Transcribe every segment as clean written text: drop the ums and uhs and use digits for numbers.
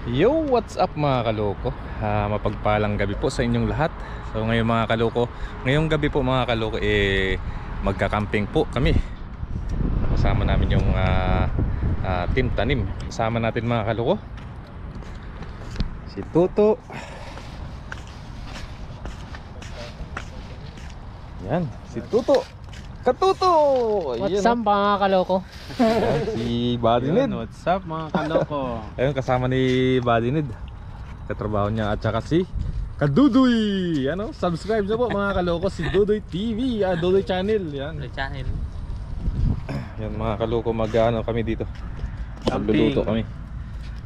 Yo, what's up mga kaloko? Mapagpalang gabi po sa inyong lahat. So ngayon mga kaloko, ngayong gabi po mga kaloko magka-camping po kami. Kasama namin yung team tanim. Kasama natin mga kaloko si Tuto. Yan, si Tuto. Katuto! What's up mga kaloko? Si Badinid. What's up mga kaloko? Ayun, kasama ni Badinid, katrabaho niya, at saka si Kadudoy. Ano? Subscribe na po mga kaloko, si Dudoy TV, Dudoy Channel. Yan. Channel. Yan mga kaloko, mag-ano kami dito. Camping. Magluluto kami.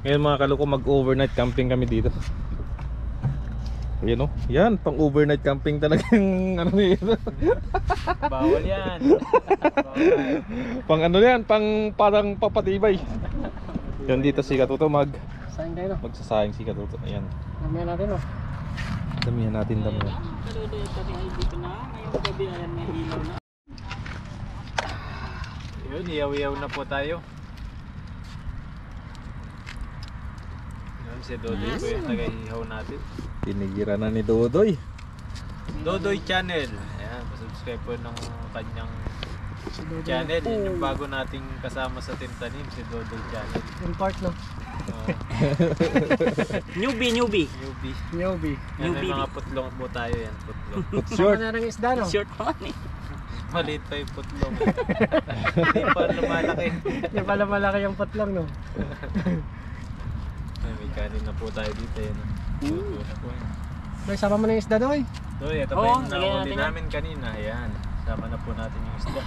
Ngayon mga kaloko, mag-overnight camping kami dito. Yan o. Yan, pang overnight camping talagang ano nito. Bawal yan. Pang ano yan, pang parang papatibay. Yan dito si Katuto Saan kayo no? magsasayang si Katuto. Ayan. Mamaya natin no? Damihan natin, damihan. Kaludo yung tabi ay dito na. Ngayong gabi ayan may ilaw na. Yun, iyaw-iyaw na po tayo. Yun, si Dodoy po yung tagahihaw natin. Tinigira na ni Dodoy. Dodoy Channel. Ayan, pasubscribe po ng kanyang channel. Yun yung bago nating kasama sa Team Tanim, si Dodoy Channel. Import no? Oh, Newbie. newbie. Newbie. Yan, may mga putlong po tayo yan, putlong. Short. Sama na ng isda no? Short naman eh. Maliit pa yung putlong. Hindi pa lumalaki. Hindi pala malaki yung patlong no? Ay, may kanin na po tayo dito. Yan. Luto na po yan. May sama mo ng isda doy. Doy, ito Oo, pa yung lagyan nahuli natin yan. namin kanina. Ayan, sama na po natin yung isda.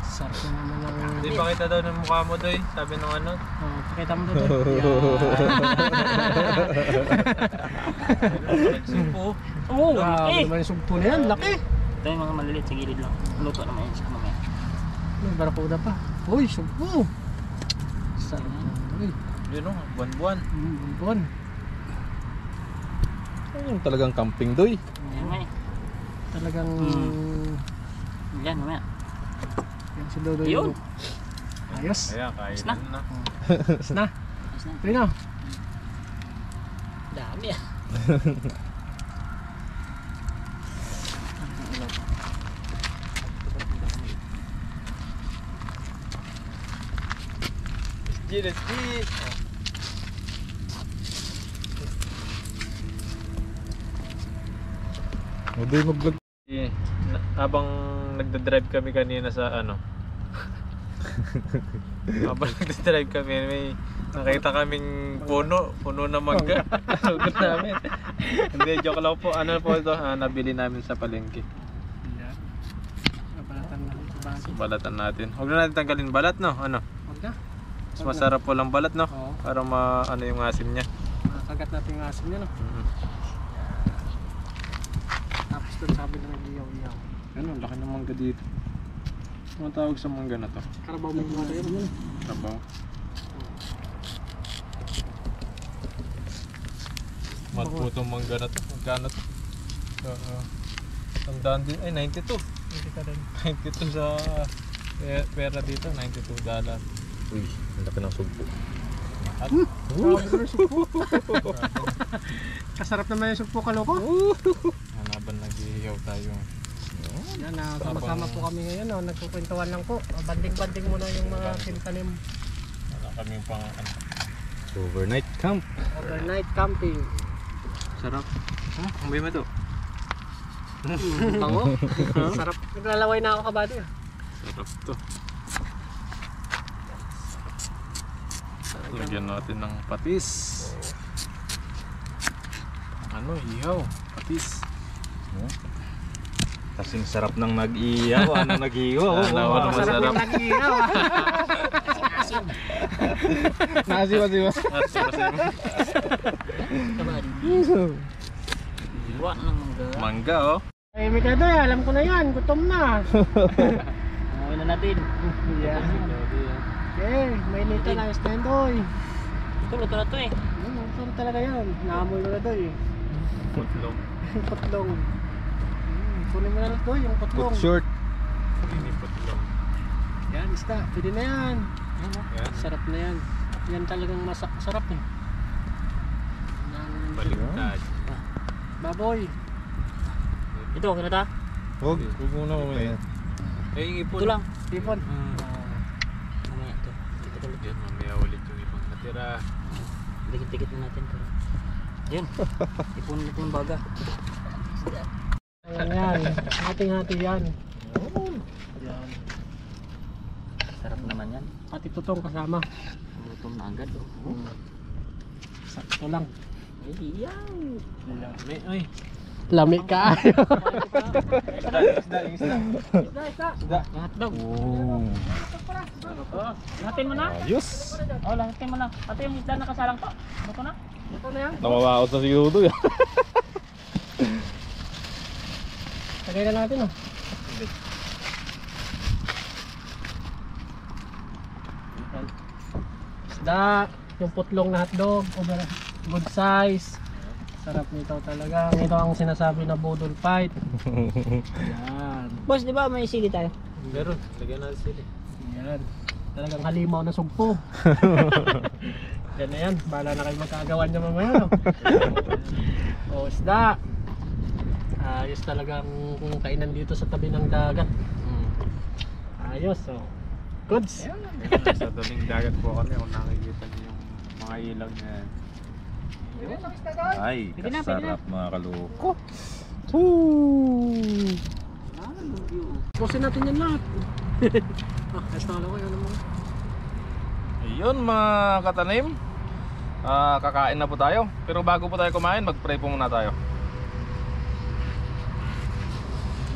Sarap na naman ng... Hindi pakita daw ng mukha mo, Doy. Sabi nung ano. Oh, pakita mo doy. Nagsupo. Oo, Wow, eh. naman yung sugpo na yan. Laki. Ito yung mga maliliit sa gilid lang. Luto naman yun sa mamaya. May barakuda pa. Uy, sugpo. Sarap na. Uy, Yun o, buwan-buwan. buwan. Ayun talagang camping, Doy. Ayan nga eh. Talagang... Yan, mamaya. Yan si Dodoy. Yun. Ayos. Kaya, kain na. na. Ayos na. Pwede na. Dami ah. Let's eat. Dodoy mag-vlog. Habang nagdadrive kami kanina sa ano. Habang nagdadrive kami, may nakita kaming puno na mangga. Hugot namin. Hindi, joke lang po. Ano po ito? Nabili namin sa palengke. Nabalatan na dito ba? Balatan natin. Huwag na natin tanggalin balat, no? Ano? Huwag na. Mas masarap po lang balat, no? Oo. Para ano yung asim niya. Makagat natin yung asim niya no. Tapos doon sabi na nag-iyaw-iyaw. Ano, laki ng mangga dito. Ano tawag sa mangga na to? Karabaw may mga tayo. Trabaho. Mahal po itong mangga na to. Magkano to? Tandaan din. Ay, 92. 92 sa pera dito. $92. Uy, ang laki ng sugpo. Kasarap naman yung sugpo kaloko. Hanaban nag-iihaw tayo. Yan, sama-sama po kami ngayon. No? Nagkukwentuhan lang po. Banding-banding muna yung mga tanim. Wala kami pang ano. Overnight camp. Overnight camping. Sarap. Ang bay mo to? Bango. Sarap. Naglalaway na ako kabady. Sarap to. Lagyan natin ng patis. Ano, ihaw. Patis. Kasing sarap ng nag-iyaw. Ano nag-iyaw? Ano masarap. Nag-iyaw. Nasiwa-siwa. Iwa ng mangga. Mangga, oh. Ay, may kado, alam ko na yan. Gutom na. Umuwi na natin. Yan. Okay, may nito na stand-oy. Ito, luto na to eh. Saan talaga yan? Naamoy na doy. Putlong. Putlong. Kunin mo na lang doy, yung putlong. Put short. Ini putlong. Yan, isda. Pwede na yan. Yan o. Yan. Sarap na yan. Yan talagang masarap eh. Baliktad. Baboy. Ito, okay na ta? Huwag muna mamaya. Eh, yung ipon. Ito lang. Ipon. Mamaya ito. Dikit ulit. Yan, mamaya ulit yung ibang natira. Dikit-dikit na natin. Pero. Yun. Ipon natin yung baga. Ayan yan. Hati-hati yan. Yan. Sarap naman yan. Pati tutong kasama. Lutom na agad. Oh. Sakto lang. Ay, yan. May, ay. Lami ka. Isda. Isda. Hotdog. Oh. Lahatin mo na. Ayos. Oh, lahatin mo na. Pati yung isda nakasalang to. Buto na. Ito na yan. Namawaot na siguro doon. Tagay na natin oh. Isda. Yung putlong na hotdog. Good size. Sarap nito talaga. Ito ang sinasabi na budol fight. Yan. Boss, di ba may sili tayo? Meron. Lagyan natin sili. Yan. Talagang halimaw na sugpo. Yan na yan. Bahala na kayo magkagawan niya mamaya. No? O isda. Ayos talagang kainan dito sa tabi ng dagat. Ayos. So. Goods. Sa daling dagat po kami kung nakikita niyo yung mga ilaw na yan. Ay, Pwede na, kasarap mga kaloko. Pusin natin yan lahat. Ito lang ko yun mo. Ayun mga katanim. Kakain na po tayo. Pero bago po tayo kumain, mag-pray po muna tayo.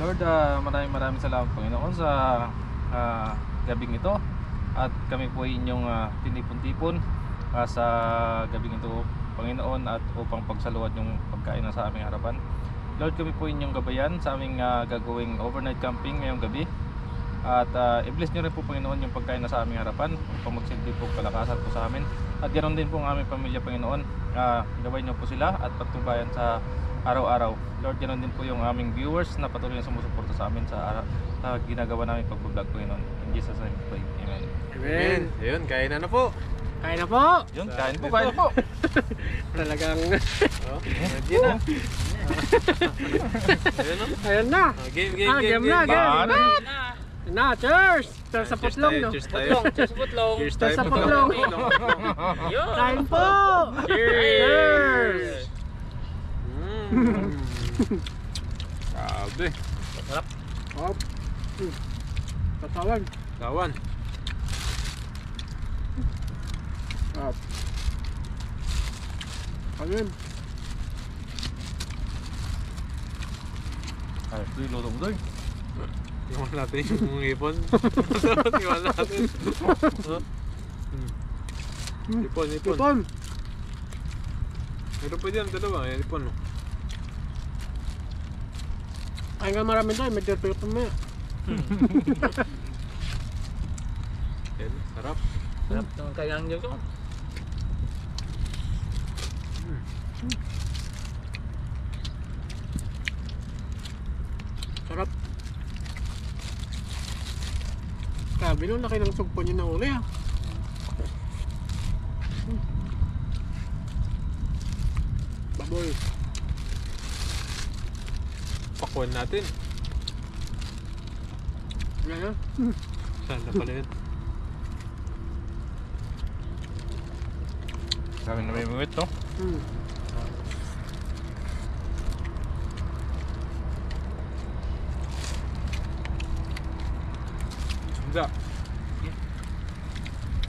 Lord, maraming salamat Panginoon sa gabing ito. At kami po ay inyong tinipon-tipon sa gabing ito Panginoon, at upang pagsaluhan yung pagkain na sa aming harapan. Lord, kami po inyong gabayan sa aming gagawing overnight camping ngayong gabi. At i-bless nyo rin po Panginoon yung pagkain na sa aming harapan upang magsilbi po kalakasan po sa amin. At ganoon din po ang aming pamilya Panginoon. Gabayan nyo po sila at pagtubayan sa araw-araw. Lord, ganoon din po yung aming viewers na patuloy na sumusuporta sa amin sa ginagawa namin pag-vlog Panginoon. In Jesus' name we pray. Amen. Amen. Ayun, kain na po. Kain na po. Yun, kain po, kain po. Talagang Oh, ready na. Ayun o. ayun na. Game Game na. Baan. Na, cheers. Cheers sa putlong no. Cheers tayo. Cheers putlong. Cheers Cheers sa tayo. putlong. Yun. Kain po. Cheers. Grabe. Hop. Katawan. Kawan. Hop. Ayun. Ay, ito yung luto mo doon. Iwan natin yung ipon. Iwan natin. Ipon. Ipon. Meron pa dyan, dalawa. Ayan, ipon. No? Ay nga marami doon. May derpito mo yan. Ayan, sarap. Sarap ng kayang nyo ko. Sarap. Sabi nung laki ng sugpo niyo na uli ah. Baboy. Pakuan natin. Ayan. Saan na pala yun? Sabi na may mawit to. Hindi.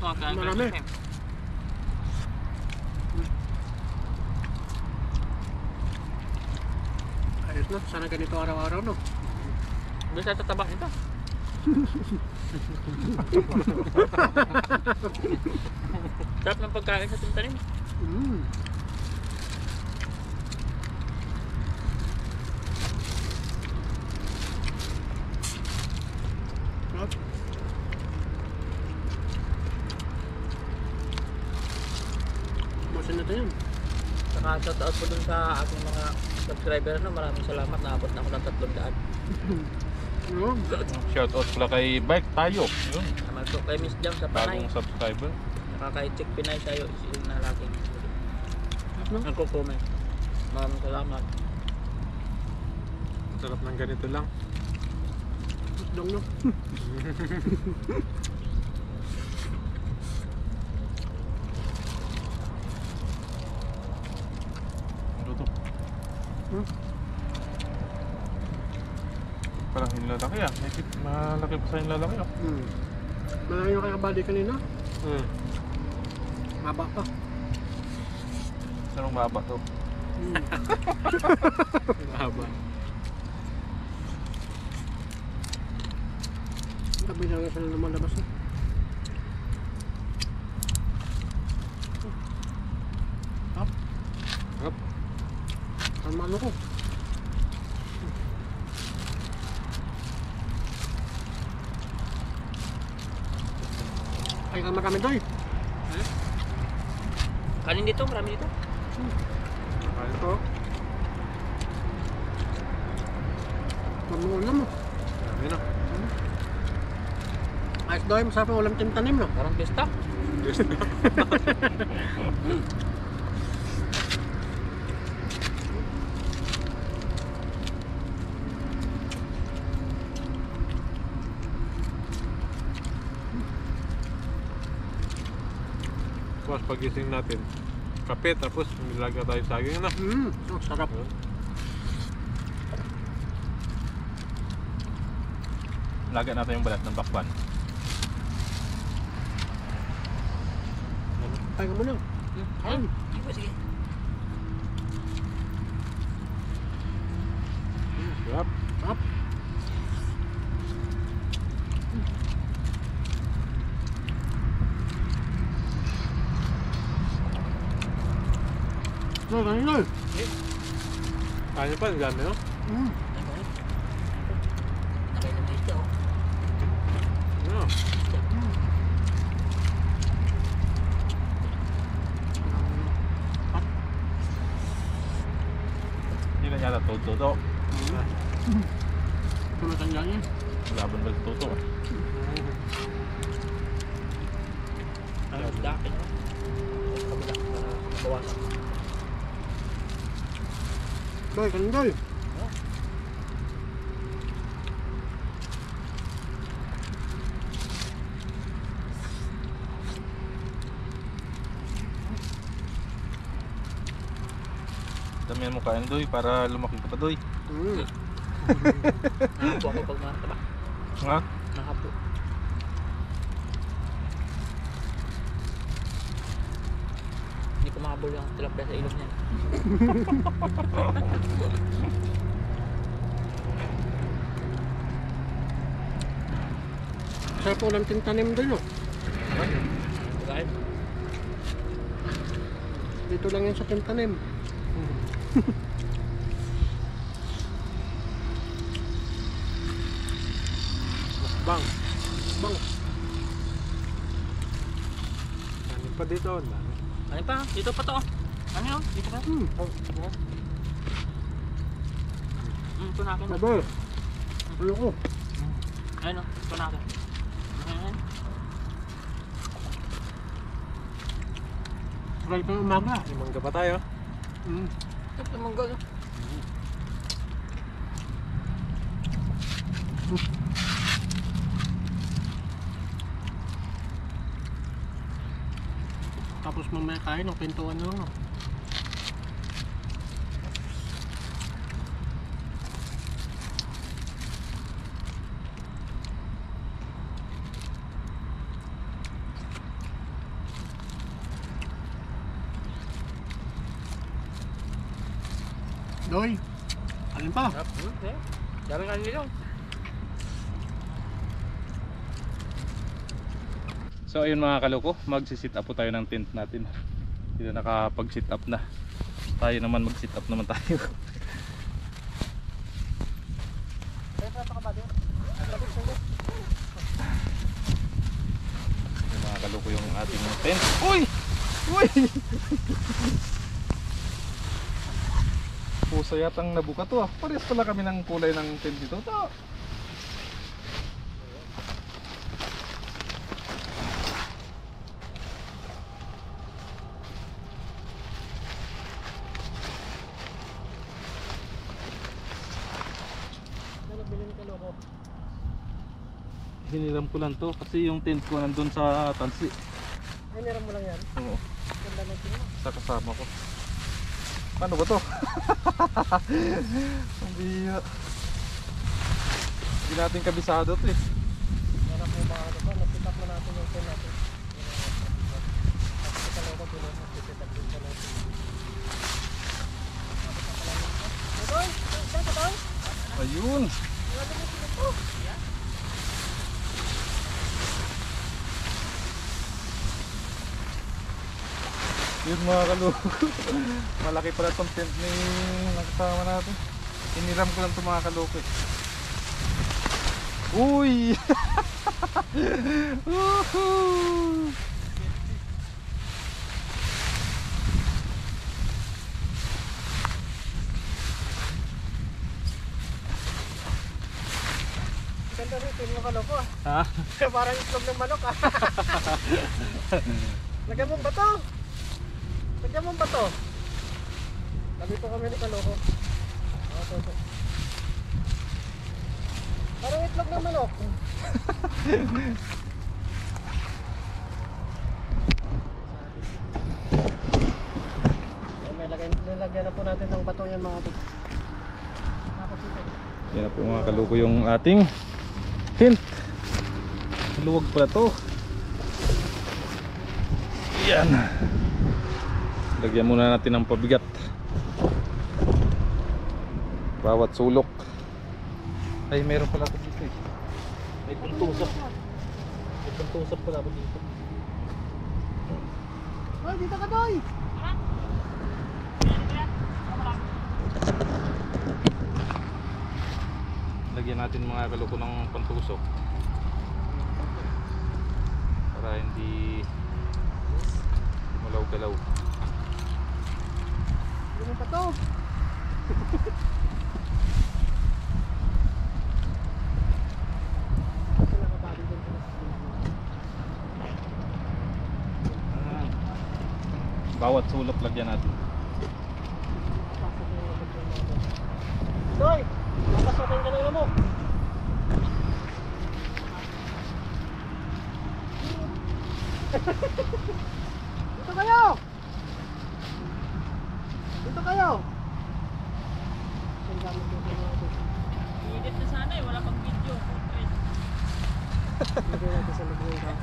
Marami. Ayos na. Sana ganito araw-araw no. Bisa tatabak nito. Sarap ng pagkain sa tintanim. Sarap. Masin na tayo. Saka shoutout po dun sa aking mga subscriber na maraming salamat. Naabot na ako ng 300. Oo. Shout out pala kay Bike Tayo. Yun. Salamat So, kay Miss Jam sa Panay. Bagong subscriber. Nakaka-check Pinay sa'yo. Yung nalaking. No? Nagko-comment. Maraming salamat. Sarap ng ganito lang. Dong no. Luto. Parang hinlalaki ah. Malaki pa sa hinlalaki ah. Malaki yung kaya body kanina. Maba pa. Anong maba to? Mahaba. Tabi na nga sila lumalabas eh. Up. Up. Ang ano ko. Ay, marami doy. Kanin dito, marami dito. Ano to? Mamuulam mo. Dami na. Ayos doy, masarap ang ulam tanim no. Parang pista. Tapos pagising natin, kape tapos nilagay tayo saging na. Oh, sarap. Lagyan natin yung balat ng bakban. Pahinga mo na. Ayun. Sige. Sarap. Sarap. No, kanin doy. Kaya pa, ang ganda no? Nakailan dito. Ano? Hindi na yata todo. Ito na tanda niya. Laban ba sa toto? Ang dakin. Kabila para mabawasan. Doy, kanin doy. Damihan mo kain doy para lumaki ka pa doy. Nakapo ako pag mataba. Ha? Nakapo. Hindi ko makabol yung tilapia sa ilog niya. Sarap ulam tanim doy no. Kahit Dito lang yan sa tanim. Bang. Bang. Kanin pa dito. Dami. ano pa? Dito pa to. Ano yun? Dito pa? Ito na akin. Mabal. Ano ko? Ayun o. Ito na akin. Ayan. Try pa ng umaga. May mangga pa tayo. Ito mangga. Tapos mamaya kain o pintuan na lang. No? Doy, alin pa? Dami ka nila. So ayun mga kaloko, magsi-sit up po tayo ng tent natin. Hindi na nakapag-sit up na. Tayo naman mag-sit up naman tayo. Yung mga kaloko yung ating tent. Uy! Uy! Pusa yatang nabuka to ah. Parehas pala kami ng kulay ng tent dito. To. Hiniram ko lang to kasi yung tent ko nandun sa tansi. Ay, niram mo lang yan. Oo. Ganda na tingin. Sa kasama ko. Paano ba to? Ang biya. Hindi natin kabisado to eh. Wala po mga ano ba, napitak na natin yung pen natin. Tapos sa loob din natin, napitak din sa loob. Totoy! Saan Totoy? Ayun. Yun mga kaloko. Malaki pala itong tent ni nakasama natin. Iniram ko lang itong mga kaloko eh. Uy! Woohoo! Ganda rin, tingin mo kaloko ah. Ha? Parang itlog ng manok ah. Lagyan mo ba to? Lagyan mo ba to? Sabi po kami ni kaloko. To. Parang itlog ng manok. May nilagyan na po natin ng bato yan mga to. Tapos ito. Yan na po mga kaluko yung ating tent. Luwag pala to. Yan. Lagyan muna natin ng pabigat. Bawat sulok. Ay, meron pala ito dito eh. May puntusap. May puntusap pala ako dito. Hoy, dito ka doy! Lagyan natin mga kaluko ng pantusok para hindi malaw-galaw. Ano pa to? Bawat sulok lagyan natin. Doy! Napasukin ka na mo! Dito kayo! Dito kayo! Edit na sana eh, wala pang video. Lagyan natin sa loob ng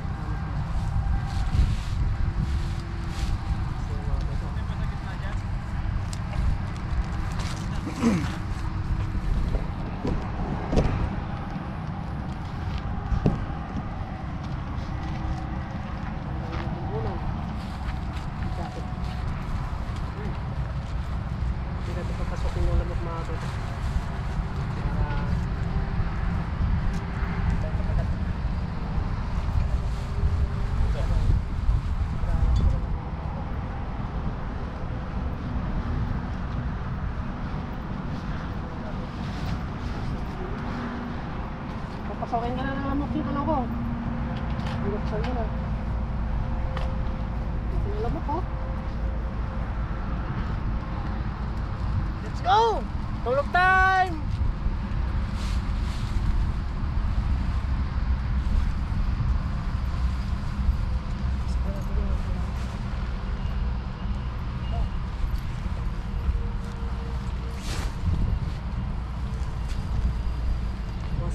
Hindi natin papasukin yung lamok mga to. Papasokin ka na ng lamok dito lang ko. Binuksan mo na. Dito yung lamok ko. Let's go! Tulog time!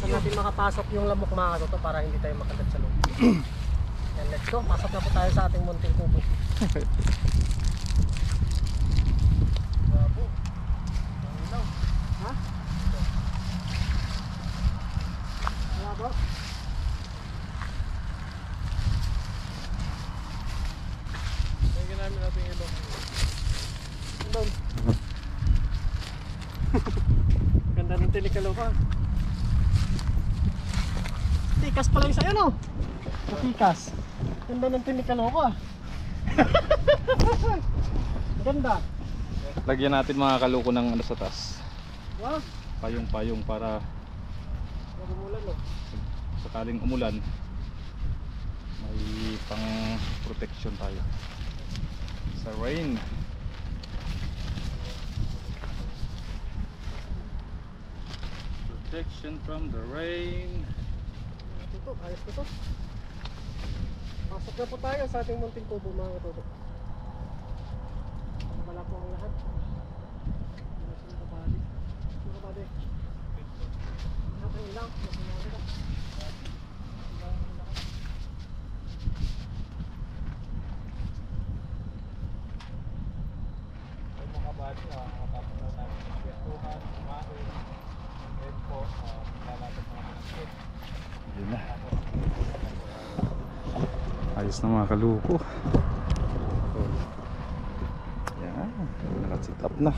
Saan natin makapasok yung lamok mga to para hindi tayo makagat sa loob. Yan, let's go. Pasok na po tayo sa ating munting kubo. Bravo. Ang ilaw. Ha? Bravo. Tingnan namin natin ito. Doon. Ganda ng tinikalo ka. Tikas pala yung sa'yo, no? Matikas. Ganda ng tinikalo ka. Ganda. Lagyan natin mga kaluko ng ano sa taas. Wow. Payong-payong para Huwag umulan, no? sakaling umulan may pang protection tayo sa rain. Protection from the rain. to. Ayos na to. Pasok na po tayo sa ating munting kubo mga katuto. Wala po ang lahat. Wala sila kabady. Sino kabady? Okay lang. Masinari lang. Ay mga kabady, makatapos na namin ng kwentuhan, kumain. Then po, lalapit mga manakit. Yun na. Ayos na mga kaluko. Yan, nakasit up na.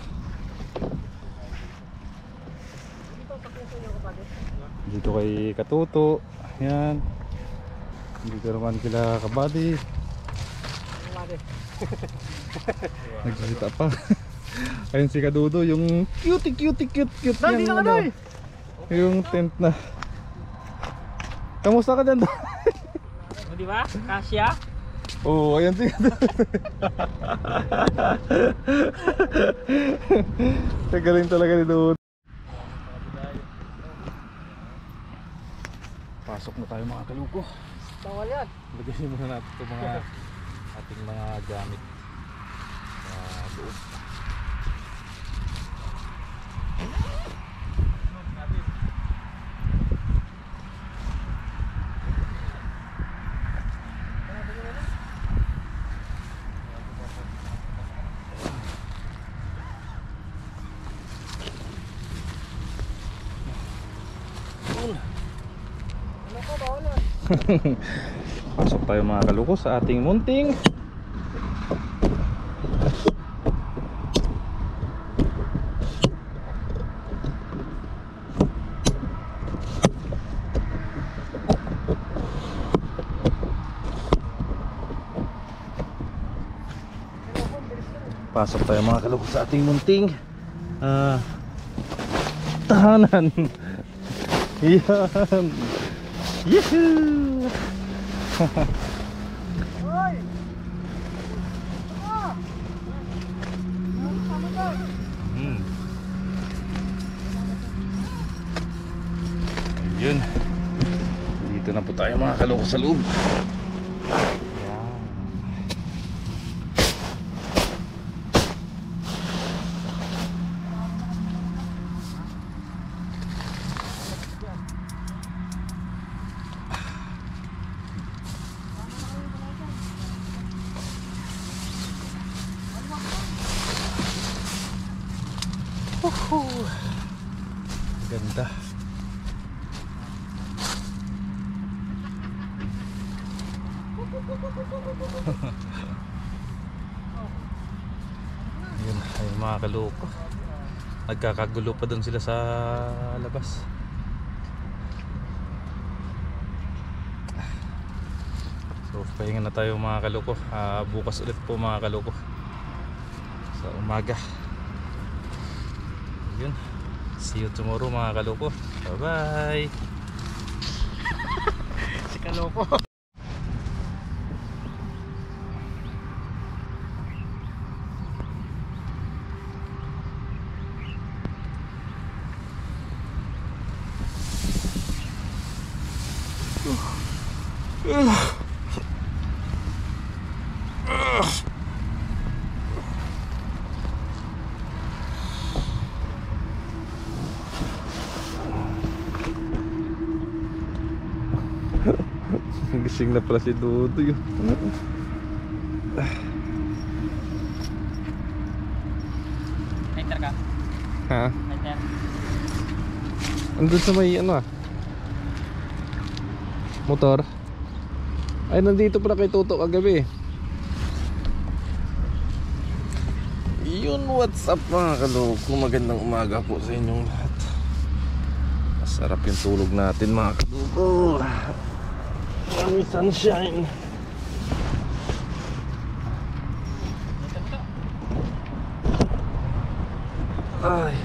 Dito kay Katuto. Yan. Dito naman kila Kabady. Kabady. Nagsasit up pa. Ayun si Kadudo, yung cute Dali yung, na ka, yung tent na. Kamusta ka dyan? O, di ba? Kasya? Oo, ayan si Tagaling talaga ni Dudo. Pasok na tayo mga kaluko. Bawal yan. Lagayin muna natin ito mga ating mga gamit sa loob. Pasok tayo mga kaluko sa ating munting tahanan. Yan. Yehoo! Hoy! Yun. Dito na po tayo mga kaloko sa loob. Yan. Ganda. Yun, ayun mga kaloko. Nagkakagulo pa dun sila sa labas. So pahinga na tayo mga kaloko. Bukas ulit po mga kaloko sa umaga. Yun. See you tomorrow mga kaloko. Bye bye. Si kaloko. Gising na pala si Dudo yun. Lighter ka? Ha? Lighter? Andun sa may ano motor. Ay nandito pala kay Toto kagabi. Yun, what's up mga kaloko. Magandang umaga po sa inyong lahat. Masarap yung tulog natin mga kaloko. May sunshine. Ay.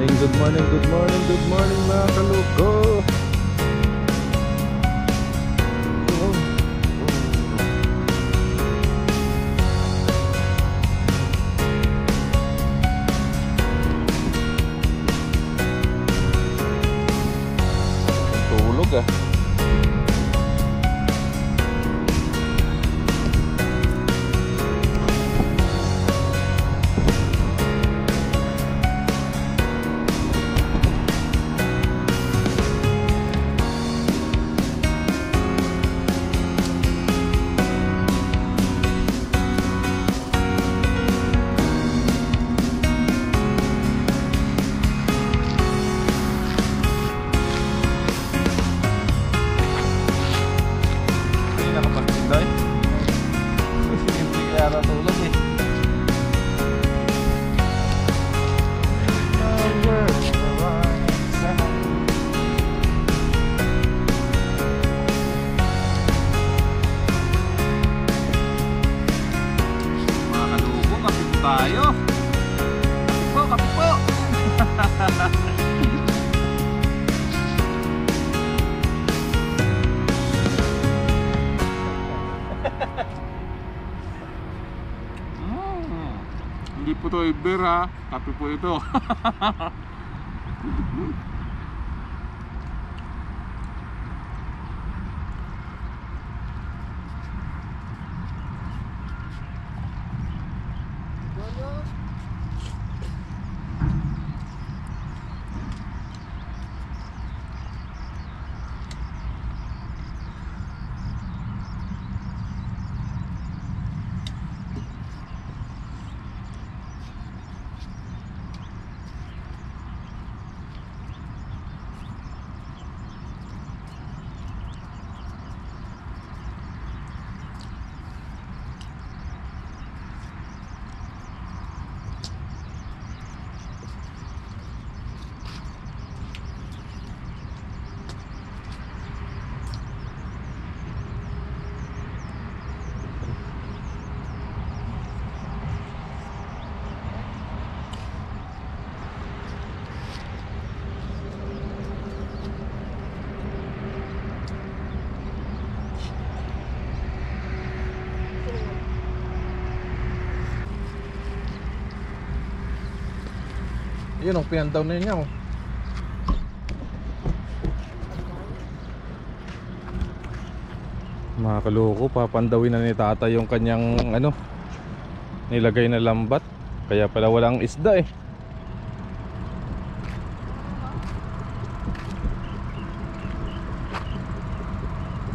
good morning mga kaluko. Tulog ah. Tayo. Kape po. Hindi po ito beer ha, kape po ito. Yun ang pinandaw na niya oh. Mga kaloko, papandawin na ni tata yung kanyang ano, nilagay na lambat. Kaya pala walang isda eh.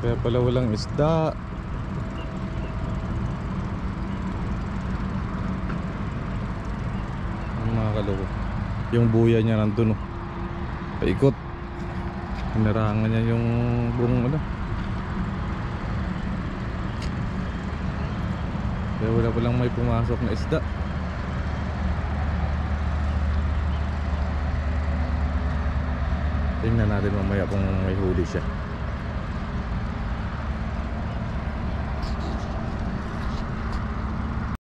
Kaya pala walang isda. Mga kaloko, yung buya niya nandun oh. Paikot. Hinarangan niya yung buong ano. Kaya wala palang may pumasok na isda. Tingnan natin mamaya kung may huli siya.